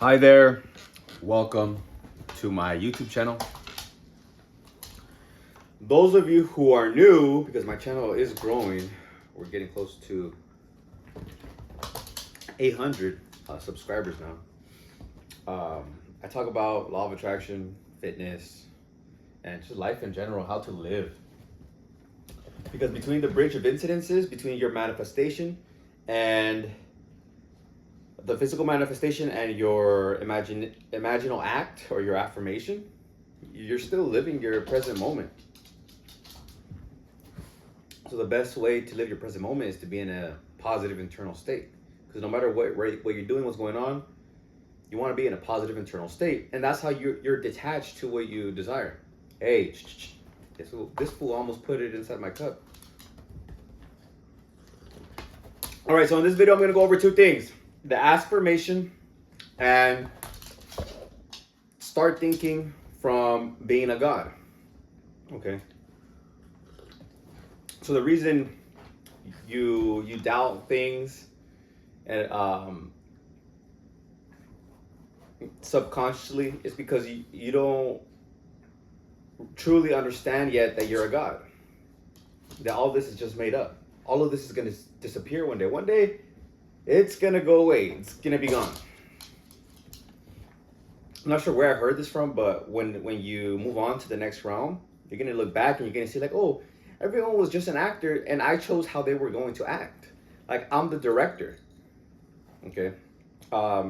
Hi there, welcome to my YouTube channel. Those of you who are new, because my channel is growing, we're getting close to 800 subscribers now. I talk about law of attraction, fitness, and just life in general, how to live. Because between the bridge of incidences, between your manifestation and the physical manifestation and your imaginal act or your affirmation, you're still living your present moment. So the best way to live your present moment is to be in a positive internal state. Because no matter what you're doing, what's going on, you want to be in a positive internal state. And that's how you're detached to what you desire. Hey, this fool almost put it inside my cup. All right, so in this video, I'm going to go over two things. The ask-formation and start thinking from being a god. Okay. So the reason you doubt things and subconsciously is because you don't truly understand yet that you're a god. That all this is just made up. All of this is going to disappear one day. One day, it's going to go away. It's going to be gone. I'm not sure where I heard this from, but when you move on to the next realm, you're going to look back and you're going to see like, oh, everyone was just an actor and I chose how they were going to act. Like, I'm the director. Okay.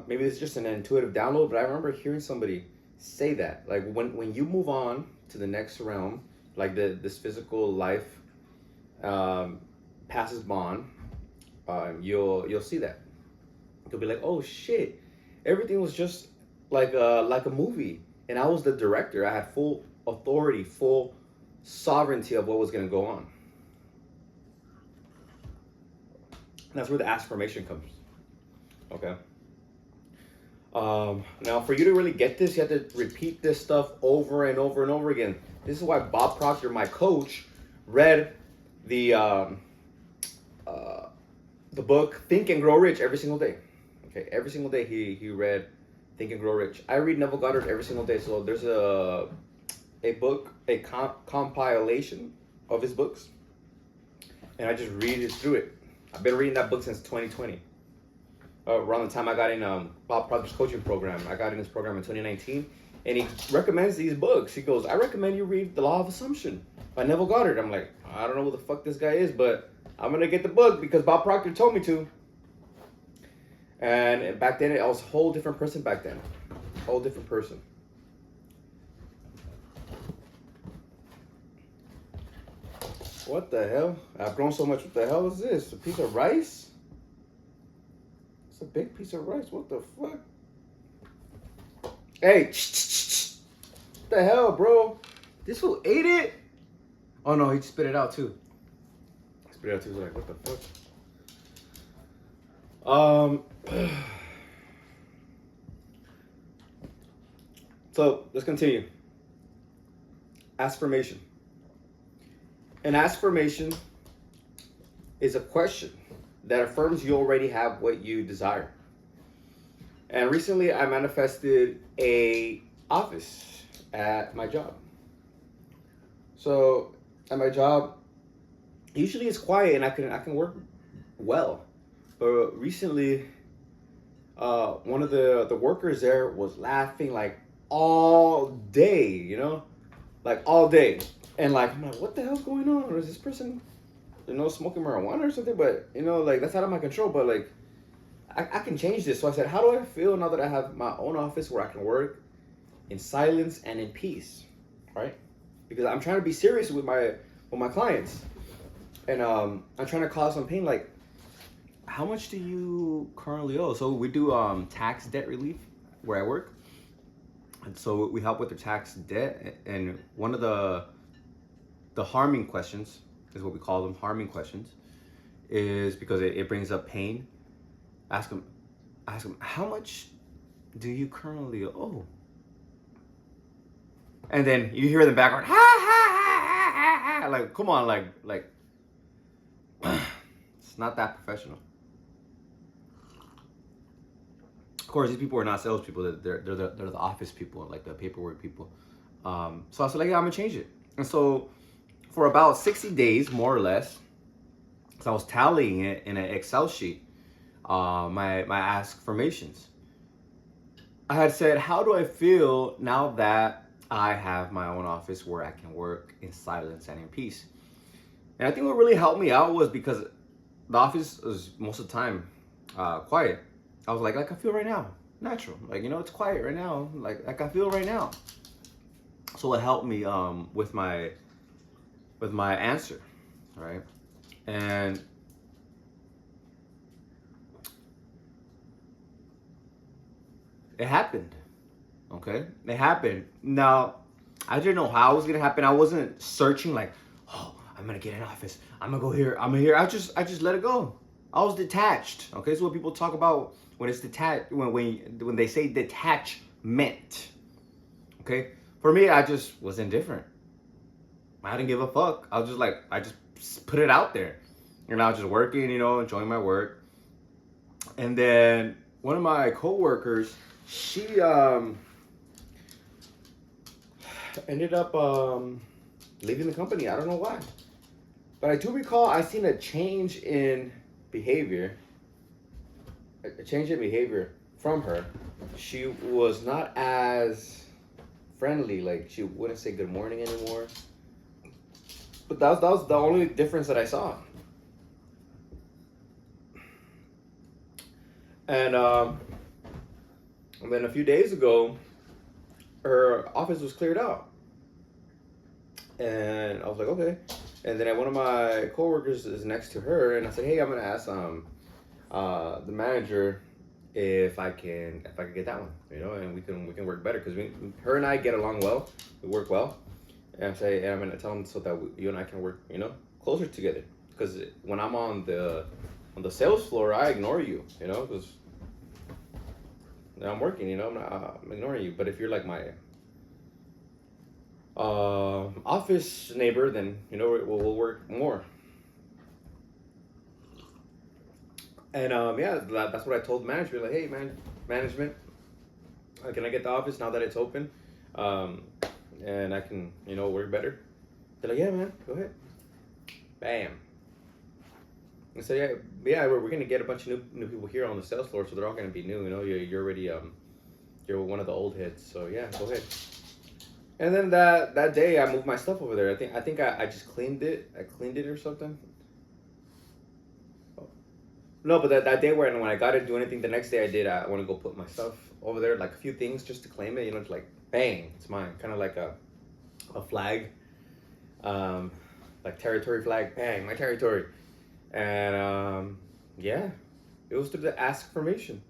Maybe it's just an intuitive download, but I remember hearing somebody say that. Like, when you move on to the next realm, like this physical life passes on, you'll see that. You'll be like, oh shit, everything was just like a movie, and I was the director. I had full authority, full sovereignty of what was going to go on. And that's where the ask-formation comes. Okay. Now, for you to really get this, you have to repeat this stuff over and over and over again. This is why Bob Proctor, my coach, read the book Think and Grow Rich every single day. Okay, every single day he read Think and Grow Rich. I read Neville Goddard every single day. So there's a book, a compilation of his books, and I just read it through it. I've been reading that book since 2020. Around the time I got in Bob Proctor's coaching program. I got in this program in 2019, and he recommends these books. He goes, I recommend you read The Law of Assumption by Neville Goddard. I'm like, I don't know who the fuck this guy is, but I'm going to get the book because Bob Proctor told me to. And back then, I was a whole different person back then. Whole different person. What the hell? I've grown so much. What the hell is this? A piece of rice? It's a big piece of rice. What the fuck? Hey, what the hell, bro? This fool ate it? Oh no, he spit it out too. Spit it out too. He's like, what the fuck? So let's continue. Ask-formation. An ask-formation is a question that affirms you already have what you desire. And recently I manifested a office at my job. So at my job, usually it's quiet and I can work well. But recently, one of the workers there was laughing like all day, you know, like all day. And like, I'm like, what the hell's going on? Or is this person, smoking marijuana or something? But, like, that's out of my control. But like, I can change this. So I said, how do I feel now that I have my own office where I can work in silence and in peace, right? Because I'm trying to be serious with my clients, and I'm trying to cause some pain. Like, how much do you currently owe? So we do tax debt relief where I work, and so we help with the tax debt. And one of the harming questions is what we call them, harming questions, is because it brings up pain. Ask them, how much do you currently owe? And then you hear in the background, ha ha ha ha ha, like, come on, like, it's not that professional. course, these people are not salespeople. They're the office people, like the paperwork people. So I was like, yeah, I'm gonna change it. And so for about 60 days, more or less, because I was tallying it in an Excel sheet, my Ask-firmations. I had said, how do I feel now that I have my own office where I can work in silence and in peace? And I think what really helped me out was because the office was most of the time quiet. I was like I feel right now, natural. Like, it's quiet right now. Like I feel right now. So it helped me with my answer, right? And it happened. Okay, it happened. Now, I didn't know how it was gonna happen. I wasn't searching like, oh, I'm gonna get an office. I'm gonna go here. I'm gonna here. I just let it go. I was detached. Okay, so what people talk about when it's detached, when they say detachment. Okay, for me, I just was indifferent. I didn't give a fuck. I was just like, I just put it out there, and I was just working, enjoying my work. And then one of my coworkers, she ended up leaving the company. I don't know why, but I do recall I seen a change in behavior. A change in behavior from her. She was not as friendly. Like, she wouldn't say good morning anymore. But that was the only difference that I saw. And then a few days ago, her office was cleared out. And I was like, okay. And then one of my coworkers is next to her, and I said, hey, I'm gonna ask the manager if I can get that one, and we can work better because her and I get along well, we work well, and I'm gonna tell him so that you and I can work, closer together. Because when I'm on the sales floor, I ignore you, because I'm working, I'm ignoring you. But if you're like my office neighbor, then we'll work more. And yeah, that's what I told management. Like, hey, management, can I get the office now that it's open, and I can work better? They're like, yeah, man, go ahead. Bam. And so yeah, we're gonna get a bunch of new people here on the sales floor, so they're all gonna be new. You're already you're one of the old heads, so yeah, go ahead. And then that day, I moved my stuff over there. I think I just cleaned it. I cleaned it or something. No, but that day when I got to do anything, the next day I want to go put my stuff over there, like a few things just to claim it. Just like bang, it's mine. Kind of like a flag, like territory flag. Bang, my territory. And yeah, it was through the Ask-formation.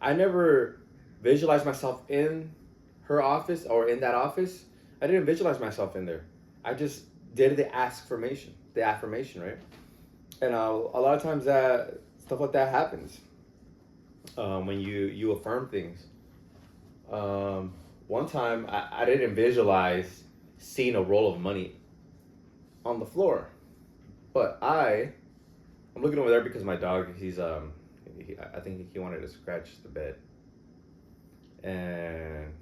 I never visualized myself in her office or in that office. I didn't visualize myself in there. I just did the Ask-formation, the affirmation, right? And a lot of times that stuff like that happens when you affirm things. One time I didn't visualize seeing a roll of money on the floor, but I'm looking over there because my dog, I think he wanted to scratch the bed, and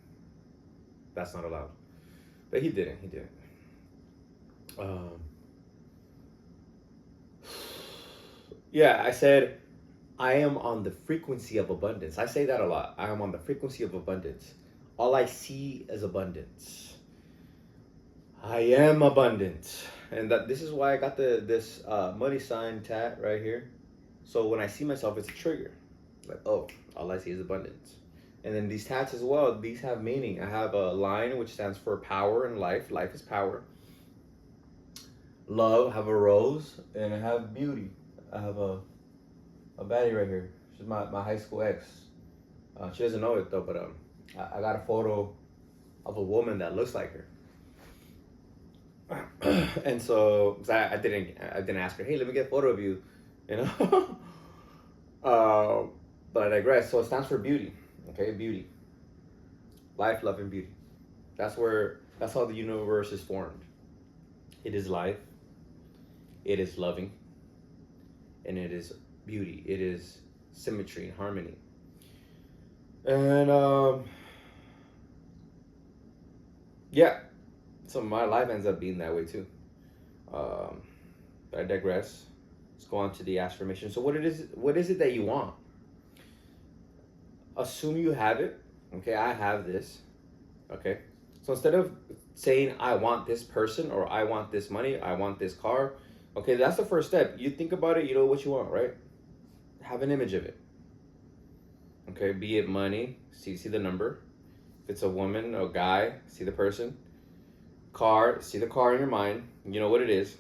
that's not allowed. But he didn't. Yeah, I said, I am on the frequency of abundance. I say that a lot. I am on the frequency of abundance. All I see is abundance. I am abundant. And this is why I got this money sign tat right here. So when I see myself, it's a trigger. Like, oh, all I see is abundance. And then these tats as well, these have meaning. I have a line which stands for power and life. Life is power. Love, I have a rose, and I have beauty. I have a baddie right here. She's my high school ex. She doesn't know it though, but I got a photo of a woman that looks like her. And so I didn't ask her, hey, let me get a photo of you, but I digress. So it stands for beauty. Okay, beauty. Life, love, and beauty. That's how the universe is formed. It is life. It is loving. And it is beauty. It is symmetry and harmony. And yeah, so my life ends up being that way too. Um, but I digress. Let's go on to the affirmation. So what is it that you want? Assume you have it. Okay, I have this. Okay. So instead of saying I want this person or I want this money, I want this car, okay, that's the first step. You think about it, you know what you want, right? Have an image of it. Okay, be it money, see the number. If it's a woman or a guy, see the person. Car, see the car in your mind. You know what it is.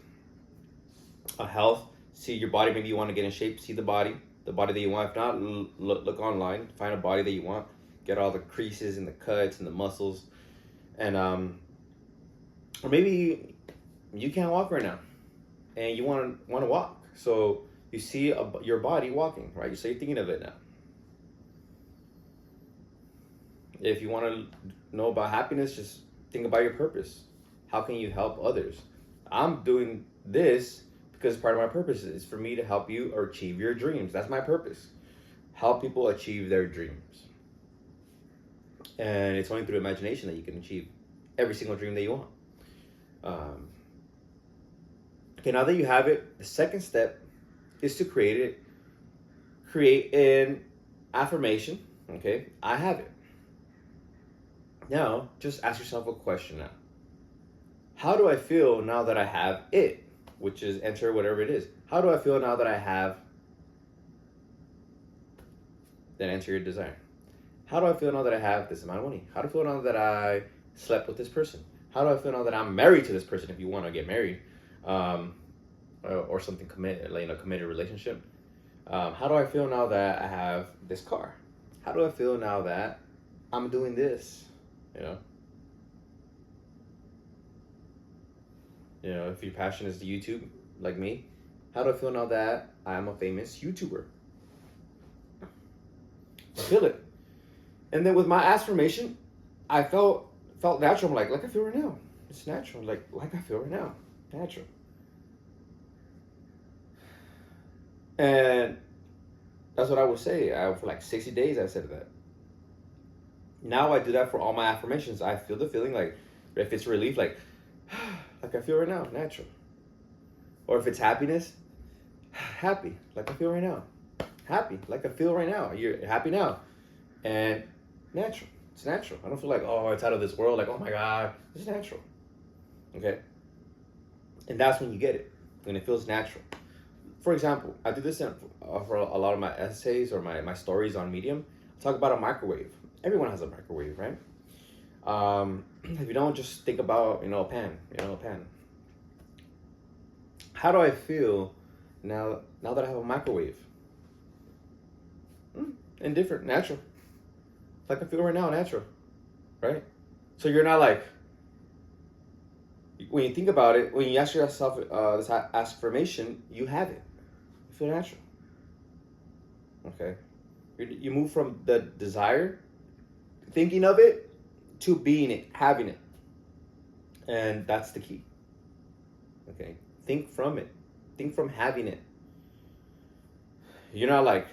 A health, see your body. Maybe you want to get in shape. See the body that you want. If not, look online. Find a body that you want. Get all the creases and the cuts and the muscles, and or maybe you can't walk right now, and you want to walk. So you see your body walking, right? So you're thinking of it now. If you want to know about happiness, just think about your purpose. How can you help others? I'm doing this because part of my purpose is for me to help you or achieve your dreams. That's my purpose. Help people achieve their dreams. And it's only through imagination that you can achieve every single dream that you want. Okay, now that you have it, the second step is to create it. Create an affirmation. Okay, I have it. Now, just ask yourself a question now. How do I feel now that I have it? Which is enter whatever it is. How do I feel now that I have? Then enter your desire. How do I feel now that I have this amount of money? How do I feel now that I slept with this person? How do I feel now that I'm married to this person? If you want to get married, or something committed, like committed relationship. How do I feel now that I have this car? How do I feel now that I'm doing this? You know. You know, if your passion is YouTube, like me, how do I feel now that I'm a famous YouTuber? I feel it. And then with my affirmation, I felt natural. I'm like I feel right now. It's natural. Like I feel right now. Natural. And that's what I would say. For like 60 days I said that. Now I do that for all my affirmations. I feel the feeling like if it's relief, like I feel right now, natural. Or if it's happiness, happy, like I feel right now. Happy, like I feel right now. You're happy now. And natural. It's natural. I don't feel like, oh, it's out of this world. Like, oh my God. It's natural. Okay? And that's when you get it. When it feels natural. For example, I do this for a lot of my essays or my stories on Medium. I talk about a microwave. Everyone has a microwave, right? If you don't, just think about, a pan. A pan. How do I feel now that I have a microwave? Indifferent, natural. Like I feel right now, natural, right? So you're not like, when you think about it, when you ask yourself this affirmation, you have it. You feel natural. Okay? You move from the desire, thinking of it, to being it, having it. And that's the key. Okay? Think from it. Think from having it. You're not like,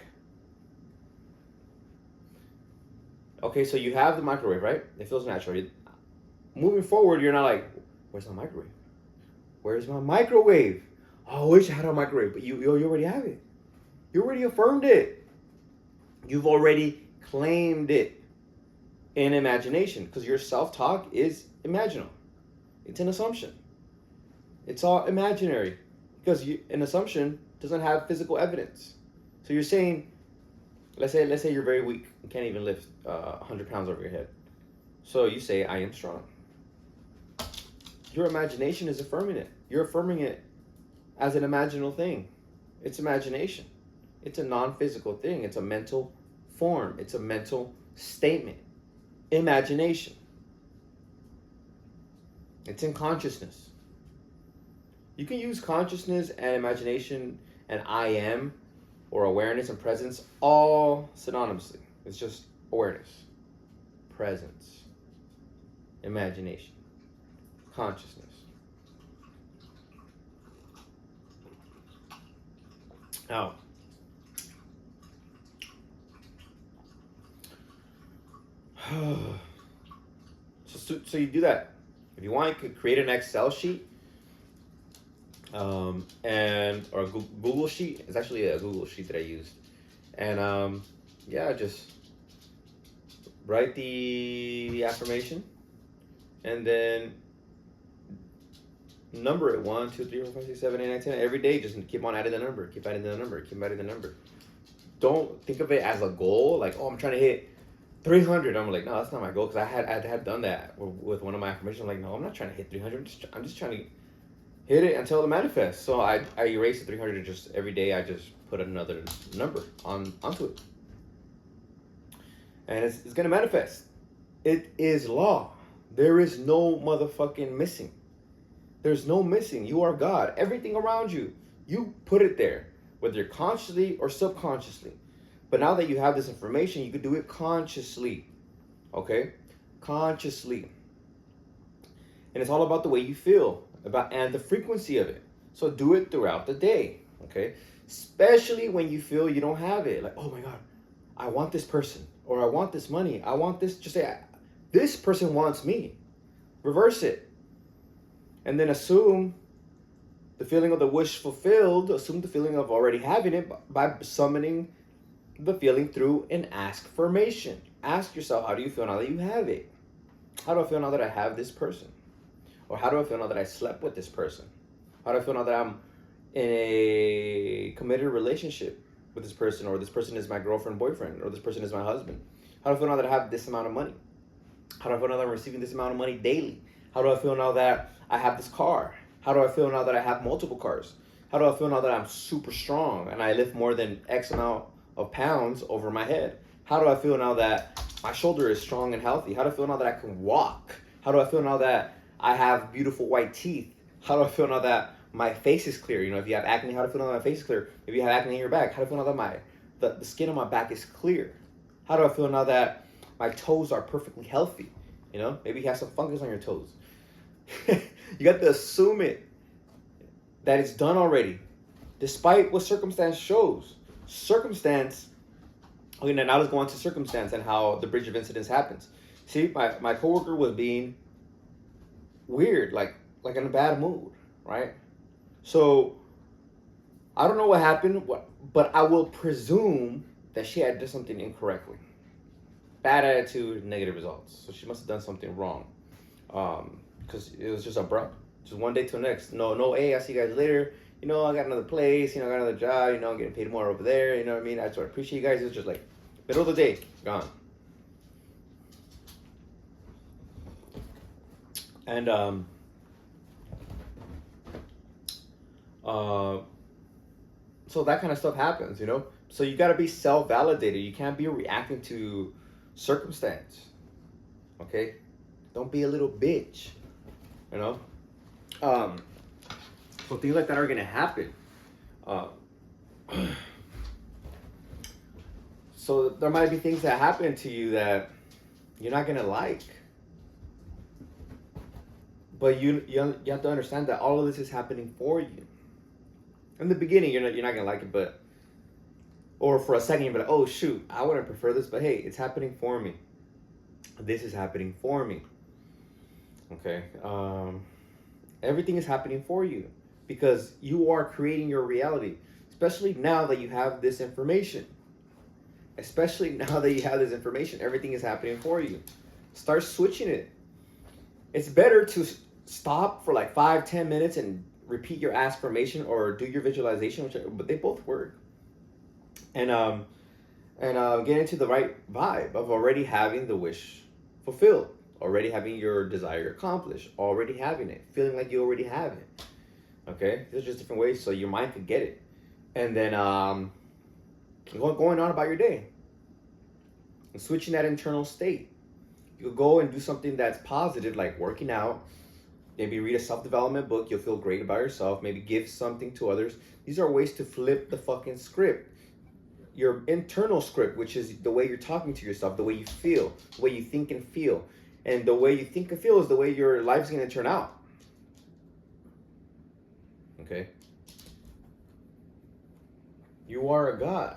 okay, so you have the microwave, right? It feels natural. Moving forward, you're not like, where's my microwave? Where's my microwave? Oh, I wish I had a microwave, but you already have it. You already affirmed it. You've already claimed it in imagination, because your self-talk is imaginal. It's an assumption. It's all imaginary, because an assumption doesn't have physical evidence. So you're saying, let's say you're very weak and can't even lift 100 pounds over your head. So you say, I am strong. Your imagination is affirming it. You're affirming it as an imaginal thing. It's imagination. It's a non-physical thing. It's a mental form. It's a mental statement. Imagination. It's in consciousness. You can use consciousness and imagination and I am, or awareness and presence, all synonymously. It's just awareness, presence, imagination, consciousness. Now, So you do that. If you want, you could create an Excel sheet, and or a Google sheet. It's actually a Google sheet that I used, and yeah, just write the affirmation, and then number it 1, 2, 3, 4, 5, 6, 7, 8, 9, 10 every day. Just keep on adding the number, keep adding the number, keep adding the number. Don't think of it as a goal, like, oh, I'm trying to hit 300. I'm like, no, that's not my goal, because I had done that with one of my affirmations. I'm like, no, I'm not trying to hit 300. I'm just trying to hit it until it manifests. So I erase the 300, and just every day I just put another number onto it, and it's gonna manifest. It is law. There is no motherfucking missing. There's no missing. You are God. Everything around you, you put it there, whether you're consciously or subconsciously. But now that you have this information, you could do it consciously. Okay? Consciously. And it's all about the way you feel and the frequency of it. So do it throughout the day. Okay? Especially when you feel you don't have it. Like, oh my God, I want this person, or I want this money. I want this. Just say, this person wants me. Reverse it. And then assume the feeling of the wish fulfilled. Assume the feeling of already having it by summoning the feeling through an ask-firmation. Ask yourself, how do you feel now that you have it? How do I feel now that I have this person? Or how do I feel now that I slept with this person? How do I feel now that I'm in a committed relationship with this person, or this person is my girlfriend, boyfriend, or this person is my husband? How do I feel now that I have this amount of money? How do I feel now that I'm receiving this amount of money daily? How do I feel now that I have this car? How do I feel now that I have multiple cars? How do I feel now that I'm super strong and I lift more than X amount of pounds over my head? How do I feel now that my shoulder is strong and healthy? How do I feel now that I can walk? How do I feel now that I have beautiful white teeth? How do I feel now that my face is clear? You know, if you have acne, how do I feel now that my face is clear? If you have acne in your back, how do I feel now that the skin on my back is clear? How do I feel now that my toes are perfectly healthy? You know, maybe you have some fungus on your toes. You got to assume it, that it's done already, despite what circumstance shows. Circumstance. Okay, now let's go on to circumstance and how the bridge of incidents happens. See, my coworker was being weird, like in a bad mood, right? So I don't know what happened, but I will presume that she had done something incorrectly. Bad attitude, negative results. So she must have done something wrong. Because it was just abrupt. Just one day to the next. No, hey, I'll see you guys later. You know, I got another place. You know, I got another job. You know, I'm getting paid more over there. You know what I mean? I sort of appreciate you guys. It was just like, middle of the day, gone. And, so that kind of stuff happens, you know? So you got to be self-validated. You can't be reacting to circumstance. Okay? Don't be a little bitch. You know? So things like that are going to happen. So there might be things that happen to you that you're not going to like. But you have to understand that all of this is happening for you. In the beginning, you're not going to like it, or for a second, you'll be like, oh, shoot, I wouldn't prefer this, but hey, it's happening for me. This is happening for me. Okay? Everything is happening for you because you are creating your reality, especially now that you have this information. Everything is happening for you. Start switching it. It's better to stop for like 5-10 minutes and repeat your ask-formation or do your visualization, but they both work. And get into the right vibe of already having the wish fulfilled, already having your desire accomplished, already having it, feeling like you already have it. Okay, there's just different ways so your mind could get it, and then going on about your day and switching that internal state. You could go and do something that's positive, like working out. Maybe read a self-development book. You'll feel great about yourself. Maybe give something to others. These are ways to flip the fucking script. Your internal script, which is the way you're talking to yourself, the way you feel, the way you think and feel. And the way you think and feel is the way your life's going to turn out. Okay? You are a God.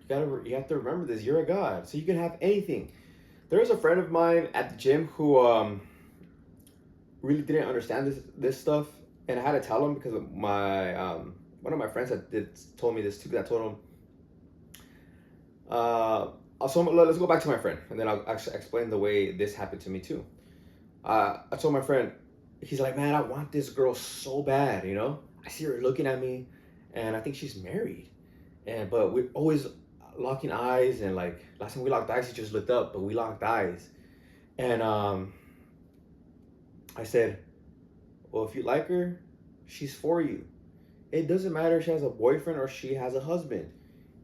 You have to remember this. You're a God, so you can have anything. There was a friend of mine at the gym who really didn't understand this stuff, and I had to tell him because of my one of my friends told me this too. Because I told him, also let's go back to my friend, and then I'll actually explain the way this happened to me too. I told my friend, he's like, man, I want this girl so bad, you know. I see her looking at me, and I think she's married, but we're always locking eyes, and like last time we locked eyes, he just looked up, but we locked eyes, and I said, well, if you like her, she's for you. It doesn't matter if she has a boyfriend or she has a husband.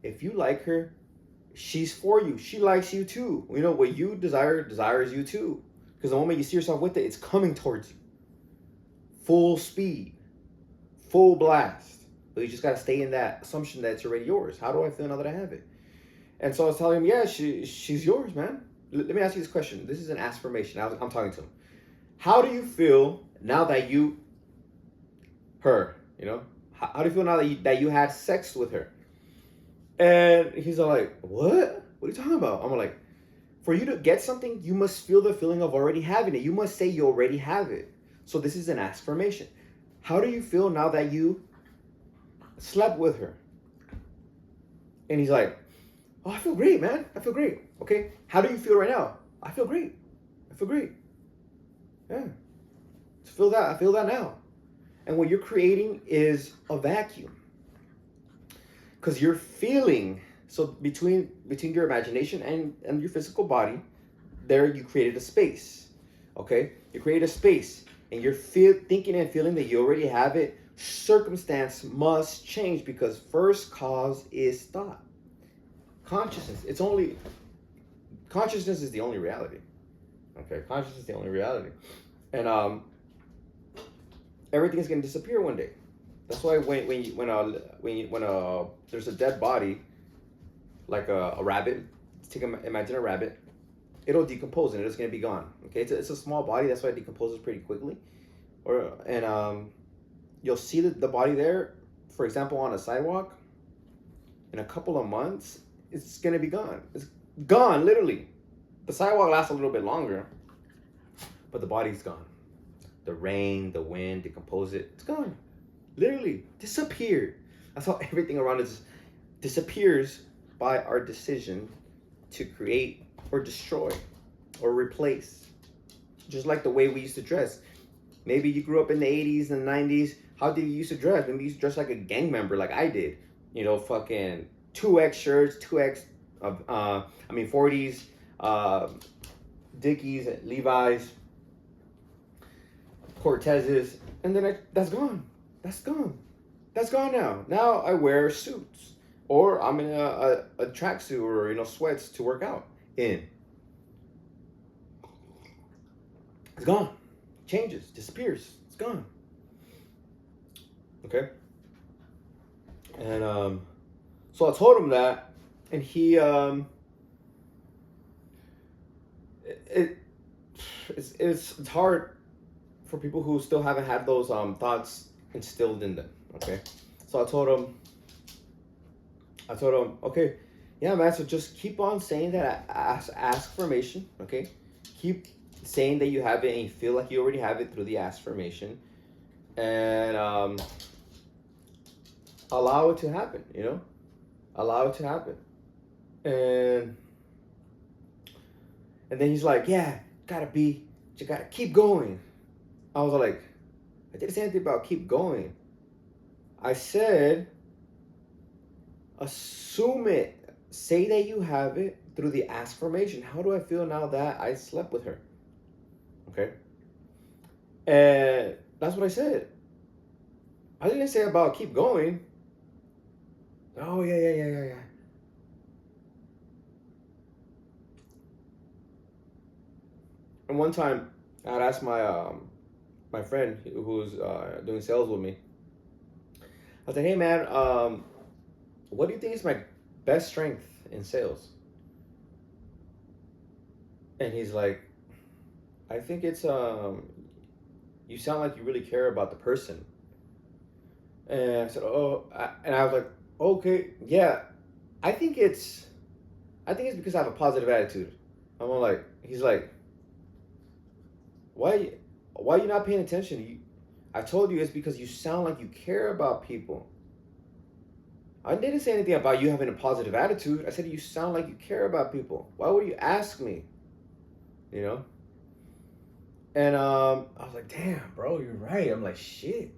If you like her, she's for you. She likes you too. You know, what you desires you too. Because the moment you see yourself with it, it's coming towards you. Full speed, full blast. But you just got to stay in that assumption that it's already yours. How do I feel now that I have it? And so I was telling him, yeah, she's yours, man. Let me ask you this question. This is an ask-formation. I'm talking to him. How do you feel now that her, you know? How do you feel now that you had sex with her? And he's like, what? What are you talking about? I'm like, for you to get something, you must feel the feeling of already having it. You must say you already have it. So this is an ask-formation. How do you feel now that you slept with her? And he's like, oh, I feel great, man. I feel great. Okay. How do you feel right now? I feel great. I feel great. Yeah. Feel that. I feel that now. And what you're creating is a vacuum. Because you're feeling, so between your imagination and your physical body, there you created a space. Okay? You created a space. And you're thinking and feeling that you already have it. Circumstance must change because first cause is thought. Consciousness. Consciousness is the only reality. Okay? Consciousness is the only reality. And everything is going to disappear one day. That's why when there's a dead body, like a rabbit, imagine a rabbit, it'll decompose and it's going to be gone. Okay, it's a small body, that's why it decomposes pretty quickly. You'll see the body there, for example, on a sidewalk. In a couple of months, it's going to be gone. It's gone, literally. The sidewalk lasts a little bit longer, but the body's gone. The rain, the wind, decompose it. It's gone. Literally disappeared. That's how everything around us disappears by our decision to create or destroy or replace. Just like the way we used to dress. Maybe you grew up in the 80s and 90s. How did you used to dress? Maybe you used to dress like a gang member like I did. You know, fucking 2X shirts, 40s, Dickies, Levi's, Cortezes, and then that's gone. That's gone. That's gone now. Now I wear suits, or I'm in a tracksuit or sweats to work out in. It's gone. Changes. Disappears. It's gone. Okay. And so I told him that, and he it's hard for people who still haven't had those thoughts instilled in them. Okay, so I told him, okay, yeah, man. So just keep on saying that ask-formation. Okay, keep saying that you have it and you feel like you already have it through the ask-formation, and allow it to happen. Allow it to happen, and then he's like, yeah, you gotta keep going. I was like, I didn't say anything about keep going. I said, assume it. Say that you have it through the ask-formation. How do I feel now that I slept with her? Okay. And that's what I said. I didn't say about keep going. Oh, yeah. And one time, I'd asked my friend who's doing sales with me. I was like, hey man, what do you think is my best strength in sales? And he's like, I think it's you sound like you really care about the person. And I said, and I was like, okay, yeah, I think it's because I have a positive attitude. I'm all like, he's like, why are you not paying attention? I told you it's because you sound like you care about people. I didn't say anything about you having a positive attitude. I said you sound like you care about people. Why would you ask me? You know? And I was like, damn, bro, you're right. I'm like, shit.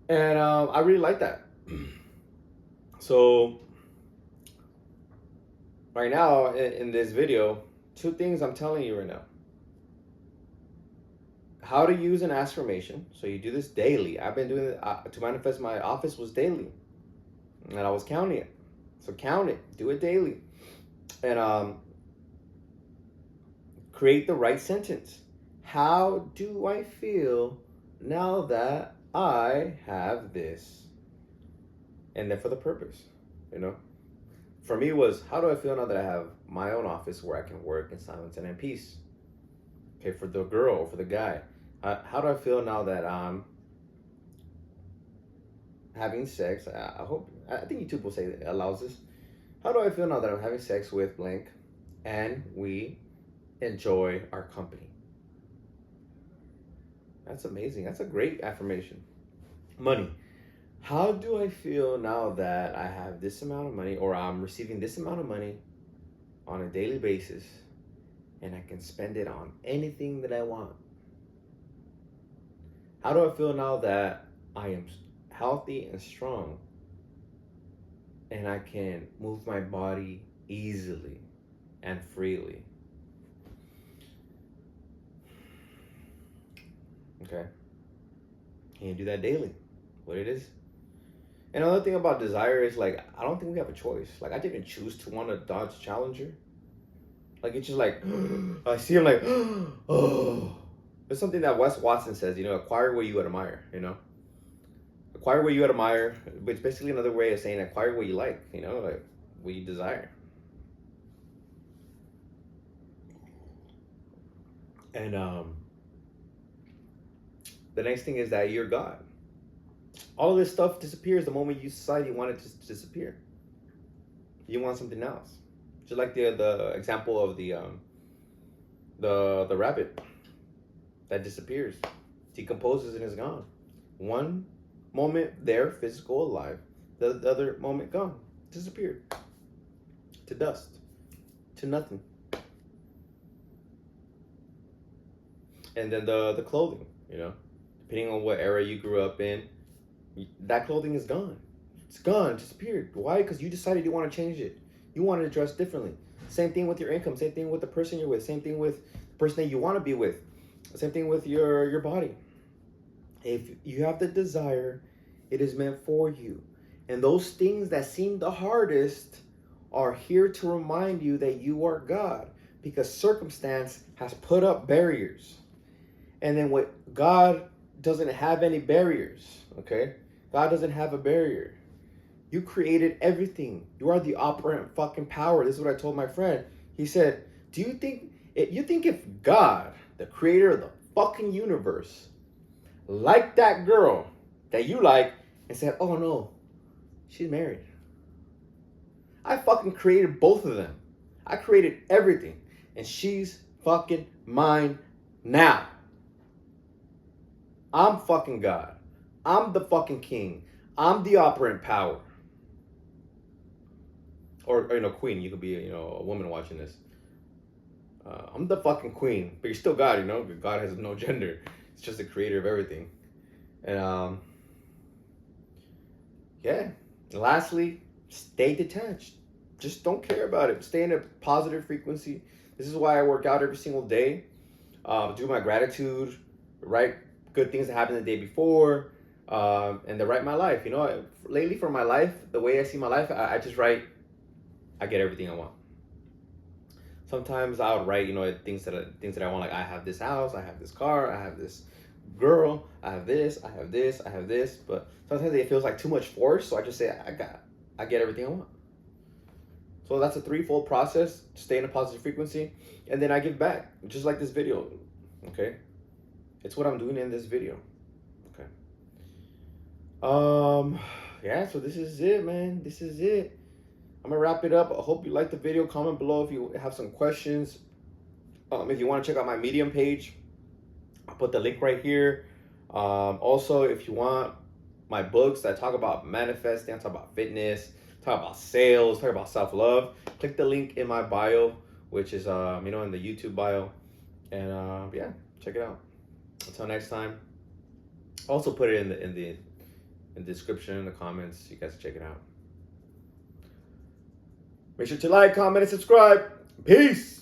And I really like that. So right now in this video, two things I'm telling you right now. How to use an affirmation. So you do this daily. I've been doing it to manifest my office was daily, and I was counting it. So count it, do it daily, and create the right sentence. How do I feel now that I have this? And then for the purpose, you know. For me, it was how do I feel now that I have my own office where I can work in silence and in peace? Okay, for the girl or for the guy, how do I feel now that I'm having sex? I think YouTube will say it allows this. How do I feel now that I'm having sex with blank and we enjoy our company? That's amazing. That's a great affirmation. Money. How do I feel now that I have this amount of money or I'm receiving this amount of money on a daily basis and I can spend it on anything that I want? How do I feel now that I am healthy and strong and I can move my body easily and freely? Okay. Can you do that daily? What it is? And another thing about desire is like I don't think we have a choice. Like I didn't choose to want a Dodge Challenger. Like it's just like I see him like oh. It's something that Wes Watson says. You know, acquire what you admire. You know, acquire what you admire, which is basically another way of saying acquire what you like. You know, like what you desire. And the next thing is that you're God. All of this stuff disappears the moment you decide you want it to disappear. You want something else. Just like the example of the rabbit that disappears, decomposes and is gone. One moment there, physical, alive. The other moment gone, disappeared to dust, to nothing. And then the clothing, you know, depending on what era you grew up in, that clothing is gone. It's gone, disappeared. Why? Because you decided you want to change it. You wanted to dress differently. Same thing with your income. Same thing with the person you're with. Same thing with the person that you want to be with. Same thing with your body. If you have the desire, it is meant for you. And those things that seem the hardest are here to remind you that you are God, because circumstance has put up barriers. And then what God doesn't have any barriers, okay? God doesn't have a barrier. You created everything. You are the operant fucking power. This is what I told my friend. He said, do you think if God, the creator of the fucking universe, liked that girl that you like and said, oh no, she's married. I fucking created both of them. I created everything. And she's fucking mine now. I'm fucking God. I'm the fucking king. I'm the operant power. Or you know, queen. You could be, you know, a woman watching this. I'm the fucking queen, but you're still God. You know, God has no gender. It's just the creator of everything. And yeah. And lastly, stay detached. Just don't care about it. Stay in a positive frequency. This is why I work out every single day. Do my gratitude, write good things that happened the day before, and to write my life. You know, lately for my life, the way I see my life, I just write. I get everything I want. Sometimes I would write, you know, things that I want. Like I have this house, I have this car, I have this girl, I have this, I have this, I have this. But sometimes it feels like too much force, so I just say I get everything I want. So that's a threefold process: stay in a positive frequency, and then I give back, just like this video. Okay, it's what I'm doing in this video. Okay. Yeah, so this is it, man. This is it. I'm gonna wrap it up. I hope you liked the video. Comment below if you have some questions. If you want to check out my Medium page, I'll put the link right here. Also, if you want my books that talk about manifesting, talk about fitness, talk about sales, talk about self-love, click the link in my bio, which is in the YouTube bio. And yeah, check it out. Until next time. Also put it in the description, in the comments. You guys check it out. Make sure to like, comment, and subscribe. Peace.